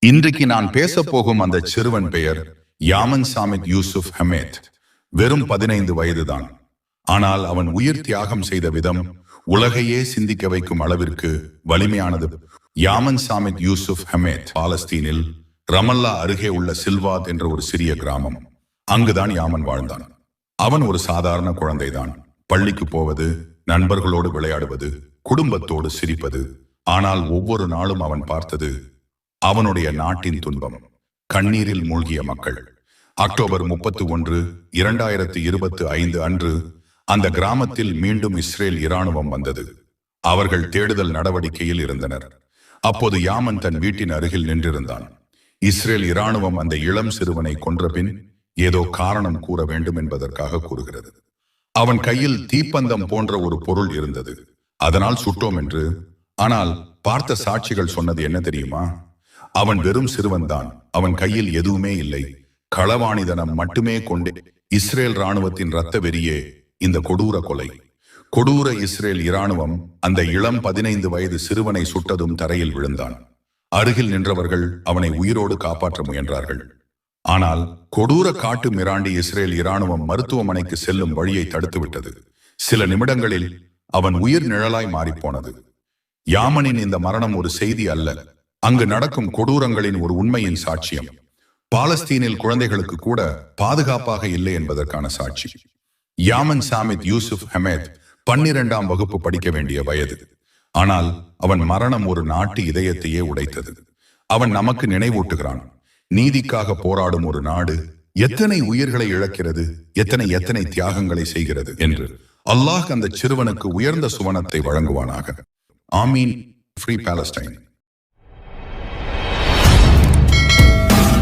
இன்றைக்கு நான் பேச போகும் அந்த சிறுவன் பெயர் யாமன் சாமித் யூசுப் ஹமேத். வெறும் 15 வயதுதான். ஆனால் அவன் உயிர் தியாகம் செய்த விதம் உலகையே சிந்திக்க வைக்கும் அளவிற்கு வலிமையானது. யாமன் சாமித் யூசுப் ஹமேத் பாலஸ்தீனில் ரமல்லா அருகே உள்ள சில்வாத் என்ற ஒரு சிறிய கிராமம். அங்குதான் யாமன் வாழ்ந்தான். அவன் ஒரு சாதாரண குழந்தைதான். பள்ளிக்கு போவது, நண்பர்களோடு விளையாடுவது, குடும்பத்தோடு சிரிப்பது. ஆனால் ஒவ்வொரு நாளும் அவன் பார்த்தது அவனுடைய நாட்டின் துன்பம், கண்ணீரில் மூழ்கிய மக்கள். அக்டோபர் 31, 2025 அன்று அந்த கிராமத்தில் மீண்டும் இஸ்ரேல் இராணுவம் வந்தது. அவர்கள் தேடுதல் நடவடிக்கையில் இருந்தனர். அப்போது யாமன் தன் வீட்டின் அருகில் நின்றிருந்தான். இஸ்ரேல் இராணுவம் அந்த இளம் சிறுவனை கொன்றபின் ஏதோ காரணம் கூற வேண்டும் என்பதற்காக கூறுகிறது. அவன் கையில் தீப்பந்தம் போன்ற ஒரு பொருள் இருந்தது. அதனால் சுட்டோம் என்று. ஆனால் பார்த்த சாட்சிகள் சொன்னது என்ன தெரியுமா? அவன் வெறும் சிறுவன்தான். அவன் கையில் எதுவுமே இல்லை. களவாணிதனம் மட்டுமே கொண்டே இஸ்ரேல் இராணுவத்தின் இரத்த வெறியே இந்த கொடூர கொலை. கொடூர இஸ்ரேல் இராணுவம் அந்த இளம் 15 வயது சிறுவனை சுட்டதும் தரையில் விழுந்தான். அருகில் நின்றவர்கள் அவனை உயிரோடு காப்பாற்ற முயன்றார்கள். ஆனால் கொடூர காட்டு மிராண்டி இஸ்ரேல் இராணுவம் மருத்துவமனைக்கு செல்லும் வழியை தடுத்துவிட்டது. சில நிமிடங்களில் அவன் உயிர் நிழலாய் மாறிப்போனது. யாமனின் இந்த மரணம் ஒரு செய்தி அல்ல, அங்கு நடக்கும் கொடூரங்களின் ஒரு உண்மையின் சாட்சியம். பாலஸ்தீனில் குழந்தைகளுக்கு கூட பாதுகாப்பாக இல்லை என்பதற்கான சாட்சி. யாமன் சாமித் யூசுப் ஹமேத் 12ஆம் வகுப்பு படிக்க வேண்டிய வயது. ஆனால் அவன் மரணம் ஒரு நாட்டு இதயத்தையே உடைத்தது. அவன் நமக்கு நினைவூட்டுகிறான், நீதிக்காக போராடும் ஒரு நாடு எத்தனை உயிர்களை இழக்கிறது, எத்தனை தியாகங்களை செய்கிறது என்று. அல்லாஹ் அந்த சிறுவனுக்கு உயர்ந்த சுவனத்தை வழங்குவானாக. ஆமீன். Free Palestine.